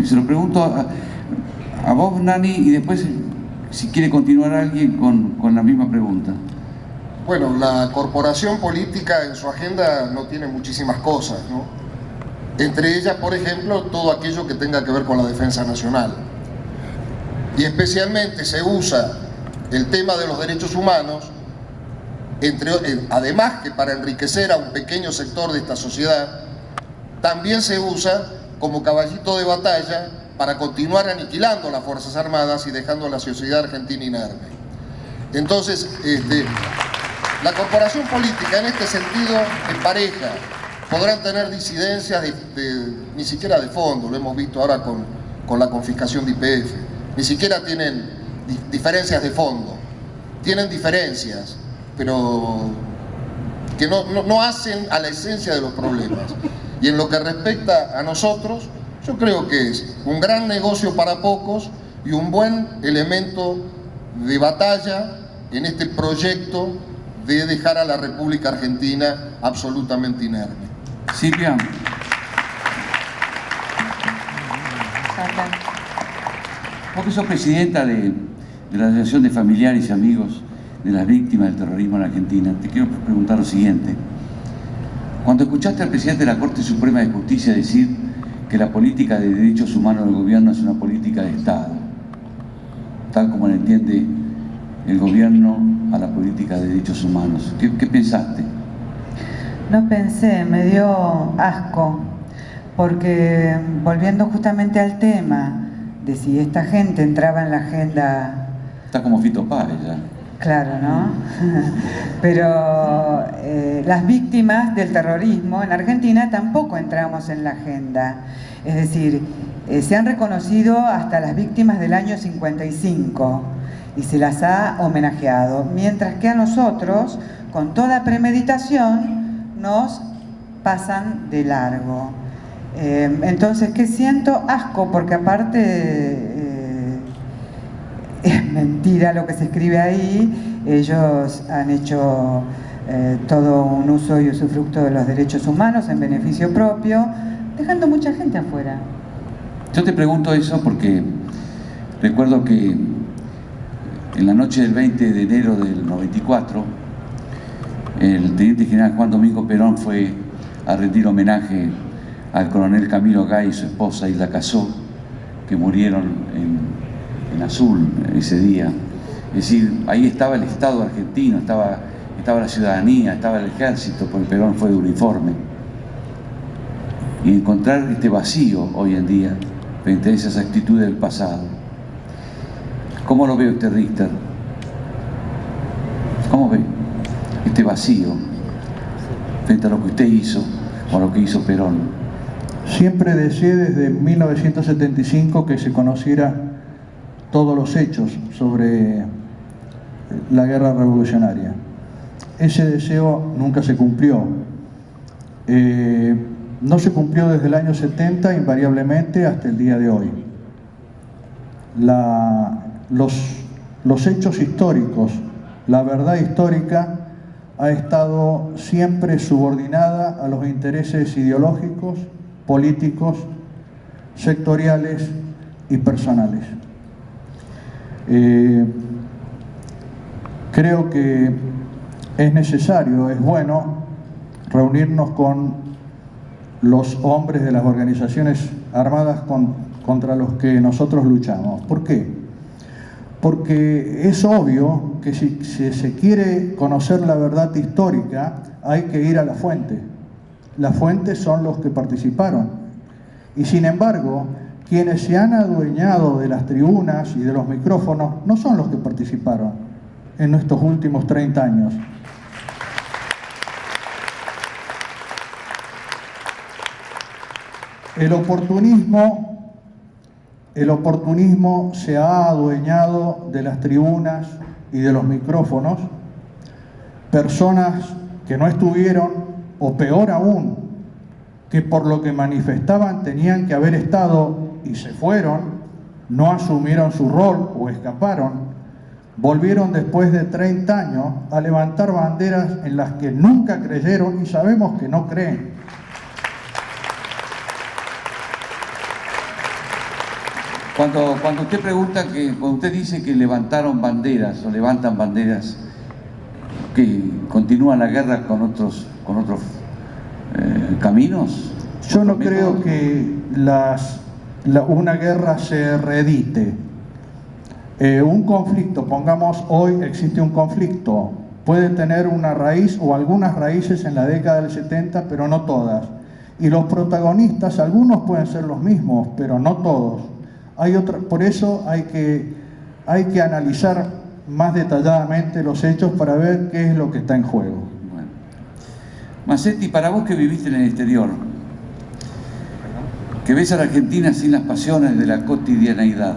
Se lo pregunto a vos, Nani, y después si quiere continuar alguien con la misma pregunta. Bueno, la corporación política en su agenda no tiene muchísimas cosas, ¿no? Entre ellas, por ejemplo, todo aquello que tenga que ver con la defensa nacional. Y especialmente se usa el tema de los derechos humanos, además que para enriquecer a un pequeño sector de esta sociedad, también se usa como caballito de batalla para continuar aniquilando las Fuerzas Armadas y dejando a la sociedad argentina inerme. Entonces, la corporación política en este sentido empareja. Podrán tener disidencias ni siquiera de fondo, lo hemos visto ahora con la confiscación de YPF. Ni siquiera tienen diferencias de fondo. Tienen diferencias, pero que no hacen a la esencia de los problemas. Y en lo que respecta a nosotros, yo creo que es un gran negocio para pocos y un buen elemento de batalla en este proyecto de dejar a la República Argentina absolutamente inerme. Silvia. Vos que sos presidenta de la Asociación de Familiares y Amigos de las Víctimas del Terrorismo en Argentina, te quiero preguntar lo siguiente. Cuando escuchaste al presidente de la Corte Suprema de Justicia decir que la política de derechos humanos del gobierno es una política de Estado, tal como la entiende el gobierno a la política de derechos humanos, ¿qué pensaste? No pensé, me dio asco, porque volviendo justamente al tema de si esta gente entraba en la agenda... Está como Fito Páez ya. Claro, ¿no? Pero las víctimas del terrorismo en Argentina tampoco entramos en la agenda. Es decir, se han reconocido hasta las víctimas del año 55 y se las ha homenajeado, mientras que a nosotros, con toda premeditación, nos pasan de largo. Entonces, ¿qué siento? Asco, porque aparte... es mentira lo que se escribe ahí. Ellos han hecho todo un uso y usufructo de los derechos humanos en beneficio propio, dejando mucha gente afuera. Yo te pregunto eso porque recuerdo que en la noche del 20 de enero del 94 el teniente general Juan Domingo Perón fue a rendir homenaje al coronel Camilo Gay y su esposa Hilda Cazó, que murieron en Azul ese día. Es decir, ahí estaba el Estado argentino, estaba la ciudadanía, estaba el ejército, porque Perón fue de uniforme. Y encontrar este vacío hoy en día frente a esas actitudes del pasado. ¿Cómo lo ve usted, Richter? ¿Cómo ve este vacío frente a lo que usted hizo o a lo que hizo Perón? Siempre deseé desde 1975 que se conociera todos los hechos sobre la guerra revolucionaria. Ese deseo nunca se cumplió. No se cumplió desde el año 70 invariablemente hasta el día de hoy. Los hechos históricos, la verdad histórica ha estado siempre subordinada a los intereses ideológicos, políticos, sectoriales y personales. Creo que es necesario, es bueno reunirnos con los hombres de las organizaciones armadas contra los que nosotros luchamos. ¿Por qué? Porque es obvio que si se quiere conocer la verdad histórica hay que ir a la fuente. Las fuentes son los que participaron. Y sin embargo, quienes se han adueñado de las tribunas y de los micrófonos no son los que participaron en estos últimos 30 años. El oportunismo se ha adueñado de las tribunas y de los micrófonos. Personas que no estuvieron, o peor aún, que por lo que manifestaban tenían que haber estado y se fueron, no asumieron su rol o escaparon, volvieron después de 30 años a levantar banderas en las que nunca creyeron y sabemos que no creen. Cuando usted pregunta, cuando usted dice que levantaron banderas o levantan banderas que continúan la guerra con otros caminos. Yo no creo que una guerra se reedite. Un conflicto, pongamos hoy existe un conflicto, puede tener una raíz o algunas raíces en la década del 70, pero no todas. Y los protagonistas, algunos pueden ser los mismos, pero no todos. Por eso hay que analizar más detalladamente los hechos para ver qué es lo que está en juego. Bueno. Mazzetti, para vos que viviste en el exterior, que ves a la Argentina sin las pasiones de la cotidianeidad,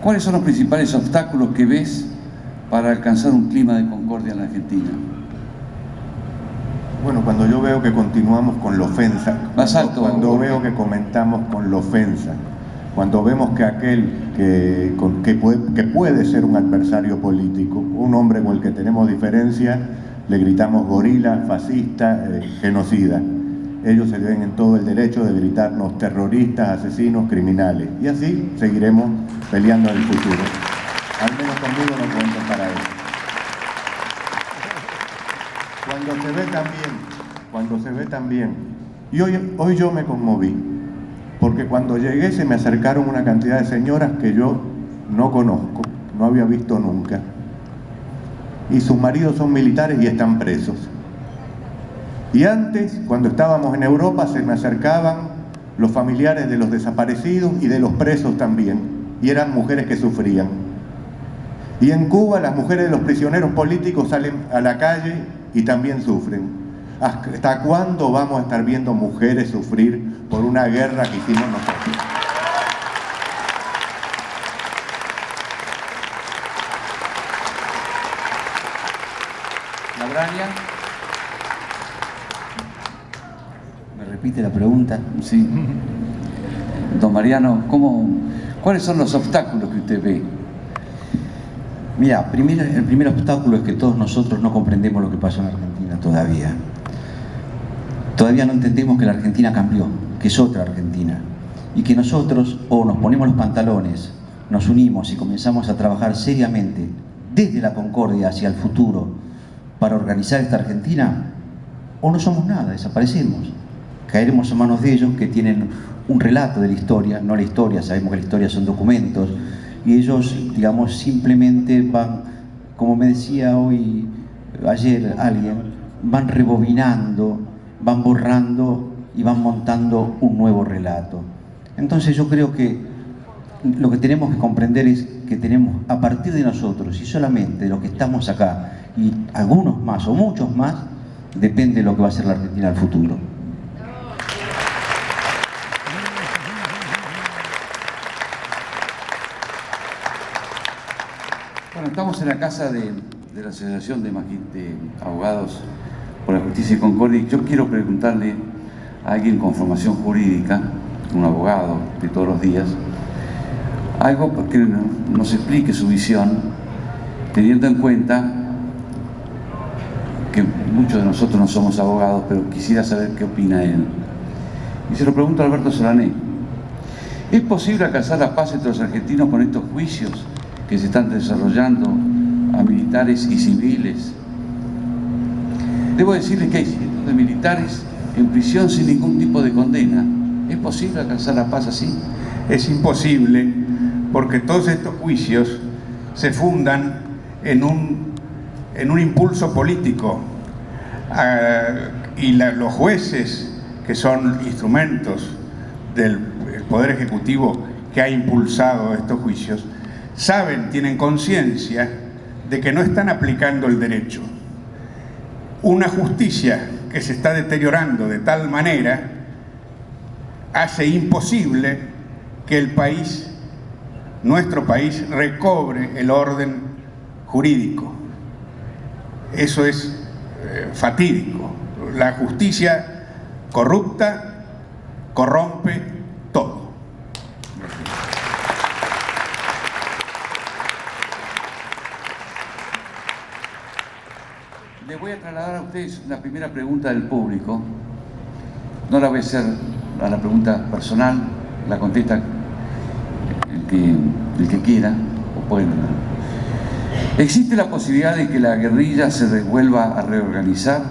¿cuáles son los principales obstáculos que ves para alcanzar un clima de concordia en la Argentina? Bueno, cuando yo veo que continuamos con la ofensa, cuando veo que comentamos con la ofensa, cuando vemos que aquel que puede ser un adversario político, un hombre con el que tenemos diferencia, le gritamos gorila, fascista, genocida. Ellos se ven en todo el derecho de gritarnos terroristas, asesinos, criminales. Y así seguiremos peleando en el futuro. Al menos conmigo no cuenten para eso. Cuando se ve también, y hoy yo me conmoví, porque cuando llegué se me acercaron una cantidad de señoras que yo no conozco, no había visto nunca, y sus maridos son militares y están presos. Y antes, cuando estábamos en Europa, se me acercaban los familiares de los desaparecidos y de los presos también, y eran mujeres que sufrían. Y en Cuba las mujeres de los prisioneros políticos salen a la calle y también sufren. ¿Hasta cuándo vamos a estar viendo mujeres sufrir por una guerra que hicimos nosotros? ¿La Brania? ¿Me repite la pregunta? Sí. Don Mariano, ¿cuáles son los obstáculos que usted ve? Mira, el primer obstáculo es que todos nosotros no comprendemos lo que pasó en Argentina todavía. Todavía no entendemos que la Argentina cambió, que es otra Argentina. Y que nosotros o nos ponemos los pantalones, nos unimos y comenzamos a trabajar seriamente desde la concordia hacia el futuro para organizar esta Argentina, o no somos nada, desaparecemos. Caeremos en manos de ellos que tienen un relato de la historia, no la historia, sabemos que la historia son documentos, y ellos, digamos, simplemente van, como me decía ayer alguien, van rebobinando, van borrando y van montando un nuevo relato. Entonces yo creo que lo que tenemos que comprender es que tenemos, a partir de nosotros y solamente de los que estamos acá, y algunos más o muchos más, depende de lo que va a ser la Argentina al futuro. Bueno, estamos en la casa de la Asociación de Abogados por la Justicia y Concordia, y yo quiero preguntarle a alguien con formación jurídica, un abogado de todos los días, algo que nos explique su visión, teniendo en cuenta que muchos de nosotros no somos abogados, pero quisiera saber qué opina él. Y se lo pregunto a Alberto Solané. ¿Es posible alcanzar la paz entre los argentinos con estos juicios que se están desarrollando a militares y civiles? Debo decirles que hay cientos de militares en prisión sin ningún tipo de condena. ¿Es posible alcanzar la paz así? Es imposible, porque todos estos juicios se fundan en un impulso político, y los jueces, que son instrumentos del Poder Ejecutivo que ha impulsado estos juicios, tienen conciencia de que no están aplicando el derecho. Una justicia que se está deteriorando de tal manera hace imposible que el país, nuestro país, recobre el orden jurídico. Eso es fatídico. La justicia corrupta corrompe todo. Les voy a trasladar a ustedes la primera pregunta del público. No la voy a hacer a la pregunta personal, la contesta el que quiera, o puede. ¿Existe la posibilidad de que la guerrilla se vuelva a reorganizar?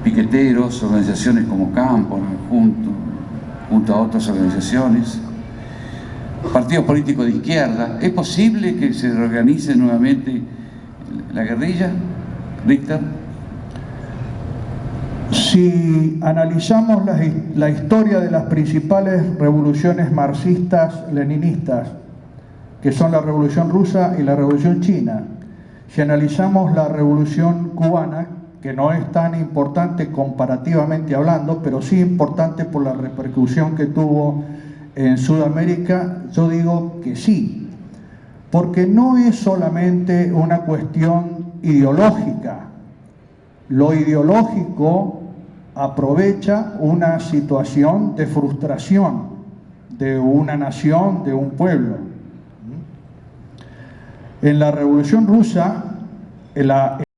Piqueteros, organizaciones como Campo, junto a otras organizaciones, partidos políticos de izquierda. ¿Es posible que se reorganice nuevamente la guerrilla? Richter. Si analizamos la historia de las principales revoluciones marxistas-leninistas, que son la Revolución Rusa y la Revolución China, si analizamos la Revolución Cubana, que no es tan importante comparativamente hablando, pero sí importante por la repercusión que tuvo en Sudamérica, yo digo que sí, porque no es solamente una cuestión ideológica. Lo ideológico aprovecha una situación de frustración de una nación, de un pueblo. En la Revolución Rusa,